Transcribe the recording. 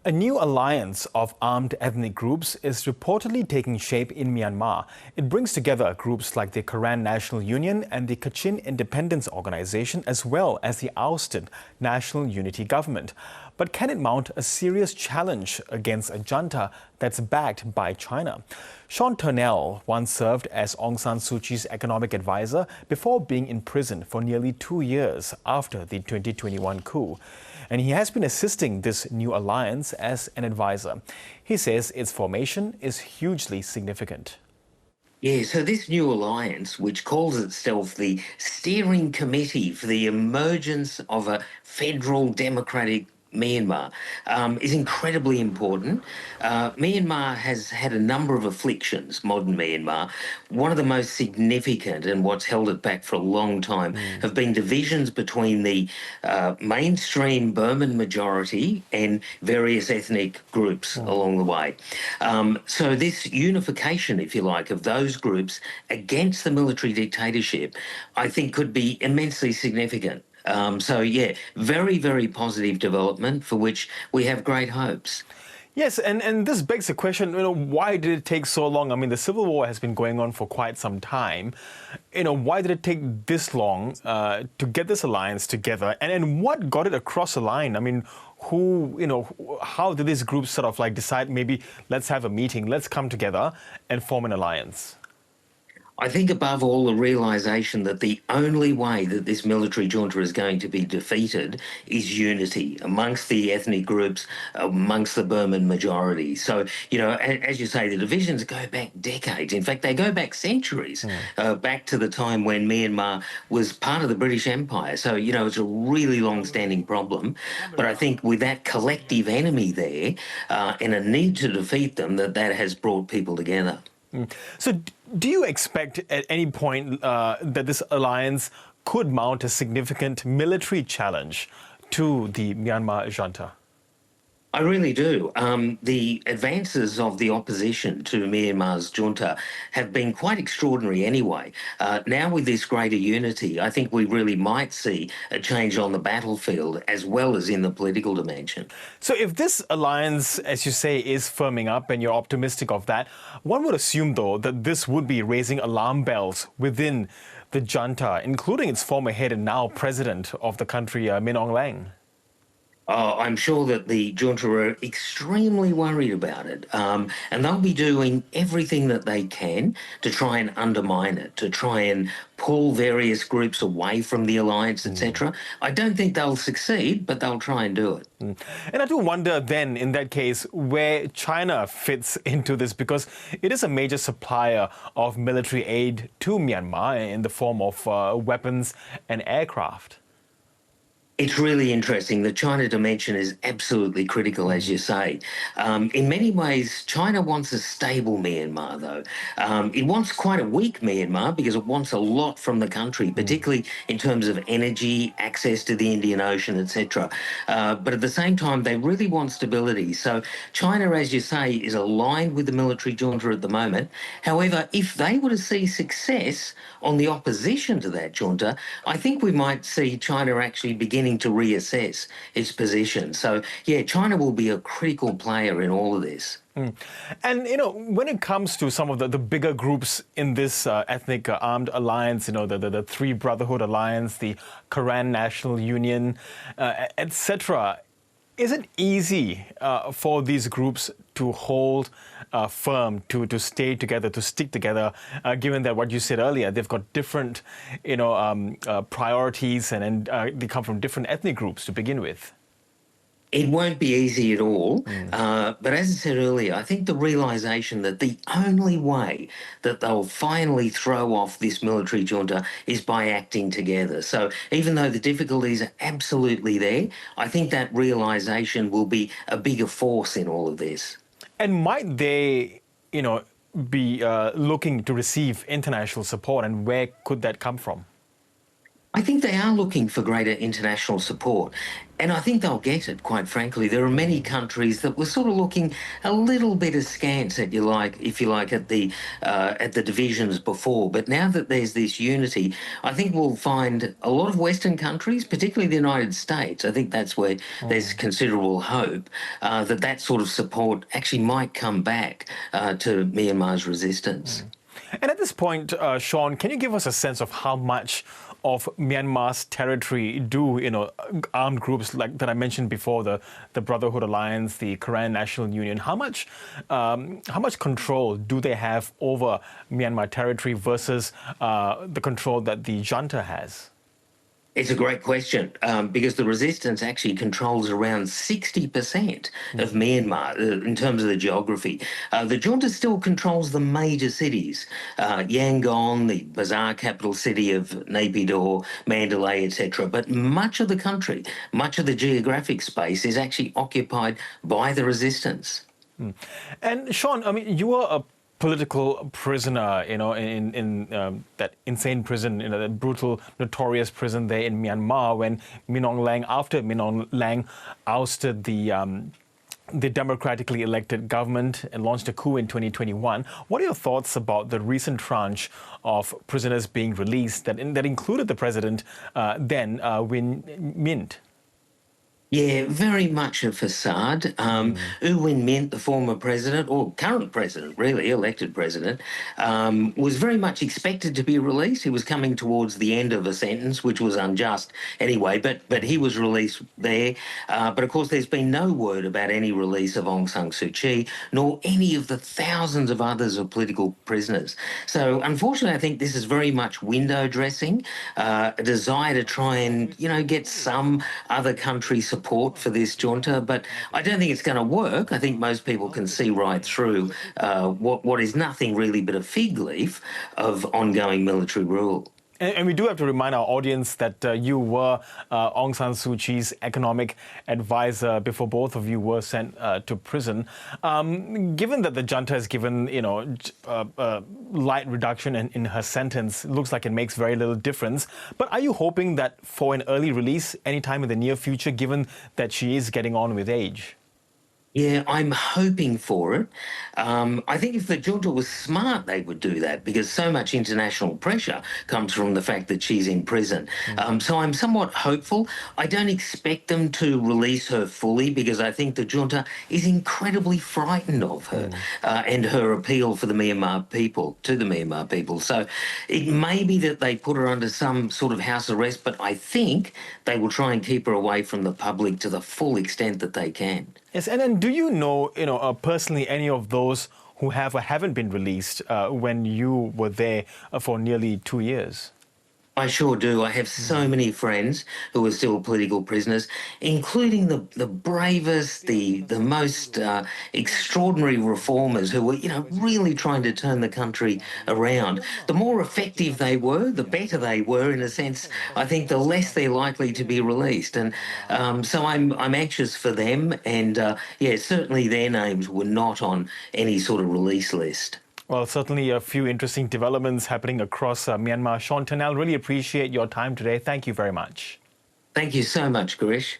A new alliance of armed ethnic groups is reportedly taking shape in Myanmar. It brings together groups like the Karen National Union and the Kachin Independence Organisation, as well as the ousted National Unity Government. But can it mount a serious challenge against a junta that's backed by China? Turnell once served as Aung San Suu Kyi's economic advisor before being imprisoned for nearly 2 years after the 2021 coup. And he has been assisting this new alliance as an advisor. He says its formation is hugely significant. Yeah, so this new alliance, which calls itself the Steering Committee for the Emergence of a Federal Democratic Myanmar, is incredibly important. Myanmar has had a number of afflictions, modern Myanmar. One of the most significant and what's held it back for a long time have been divisions between the mainstream Burman majority and various ethnic groups along the way. So this unification, if you like, of those groups against the military dictatorship, I think could be immensely significant. Very, very positive development for which we have great hopes. Yes, and this begs the question, why did it take so long? I mean, the civil war has been going on for quite some time. Why did it take this long to get this alliance together? And what got it across the line? I mean, how did these groups sort of like decide, maybe let's have a meeting, let's come together and form an alliance? I think above all the realisation that the only way that this military junta is going to be defeated is unity amongst the ethnic groups, amongst the Burman majority. So, as you say, the divisions go back decades. In fact, they go back centuries, back to the time when Myanmar was part of the British Empire. So, it's a really long-standing problem. But I think with that collective enemy there and a need to defeat them, that has brought people together. So do you expect at any point that this alliance could mount a significant military challenge to the Myanmar junta? I really do. The advances of the opposition to Myanmar's junta have been quite extraordinary anyway. Now with this greater unity, I think we really might see a change on the battlefield as well as in the political dimension. So if this alliance, as you say, is firming up and you're optimistic of that, one would assume, though, that this would be raising alarm bells within the junta, including its former head and now president of the country, Min Aung Hlaing. I'm sure that the junta are extremely worried about it, and they'll be doing everything that they can to try and undermine it, to try and pull various groups away from the alliance, etc. I don't think they'll succeed, but they'll try and do it. And I do wonder then, in that case, where China fits into this, because it is a major supplier of military aid to Myanmar in the form of weapons and aircraft. It's really interesting. The China dimension is absolutely critical, as you say. In many ways, China wants a stable Myanmar, though. It wants quite a weak Myanmar because it wants a lot from the country, particularly in terms of energy, access to the Indian Ocean, etc. But at the same time, they really want stability. So China, as you say, is aligned with the military junta at the moment. However, if they were to see success on the opposition to that junta, I think we might see China actually beginning to reassess its position. So, yeah, China will be a critical player in all of this. And, when it comes to some of the bigger groups in this ethnic armed alliance, the Three Brotherhood Alliance, the Karen National Union, etc., is it easy for these groups to hold firm, to stay together, to stick together, given that what you said earlier, they've got different, priorities and they come from different ethnic groups to begin with? It won't be easy at all. But as I said earlier, I think the realisation that the only way that they'll finally throw off this military junta is by acting together. So even though the difficulties are absolutely there, I think that realisation will be a bigger force in all of this. And might they, be looking to receive international support, and where could that come from? I think they are looking for greater international support. And I think they'll get it, quite frankly. There are many countries that were sort of looking a little bit askance at you like, if you like, at the divisions before. But now that there's this unity, I think we'll find a lot of Western countries, particularly the United States. I think that's where there's considerable hope that that sort of support actually might come back to Myanmar's resistance. And at this point, Sean, can you give us a sense of how much of Myanmar's territory do, armed groups like that I mentioned before, the Brotherhood Alliance, the Karen National Union, how much control do they have over Myanmar territory versus the control that the junta has? It's a great question because the resistance actually controls around 60% of Myanmar in terms of the geography. The junta still controls the major cities, Yangon, the bazaar capital city of Naypyidaw, Mandalay, etc. But much of the country, much of the geographic space is actually occupied by the resistance. And Sean, I mean, you were a political prisoner, in that insane prison, the brutal, notorious prison there in Myanmar when after Min Aung Hlaing ousted the democratically elected government and launched a coup in 2021. What are your thoughts about the recent tranche of prisoners being released that included the president then, Win Myint? Yeah, very much a facade. U Win Myint, the former president, or current president, really, elected president, was very much expected to be released. He was coming towards the end of a sentence, which was unjust anyway, but he was released there. But of course, there's been no word about any release of Aung San Suu Kyi, nor any of the thousands of others of political prisoners. So unfortunately, I think this is very much window dressing, a desire to try and, get some other country support for this junta, but I don't think it's going to work. I think most people can see right through what is nothing really but a fig leaf of ongoing military rule. And we do have to remind our audience that you were Aung San Suu Kyi's economic advisor before both of you were sent to prison. Given that the junta has given, a light reduction in her sentence, it looks like it makes very little difference. But are you hoping that for an early release anytime in the near future, given that she is getting on with age? Yeah, I'm hoping for it. I think if the junta was smart, they would do that because so much international pressure comes from the fact that she's in prison. So I'm somewhat hopeful. I don't expect them to release her fully because I think the junta is incredibly frightened of her and her appeal for the Myanmar people, to the Myanmar people. So it may be that they put her under some sort of house arrest, but I think they will try and keep her away from the public to the full extent that they can. Yes, and then do you know, personally any of those who have or haven't been released when you were there for nearly 2 years? I sure do. I have so many friends who are still political prisoners, including the bravest, the most extraordinary reformers who were, really trying to turn the country around. The more effective they were, the better they were. In a sense, I think the less they're likely to be released. And so I'm anxious for them. And yeah, certainly their names were not on any sort of release list. Well, certainly a few interesting developments happening across Myanmar. Sean Turnell, really appreciate your time today. Thank you very much. Thank you so much, Girish.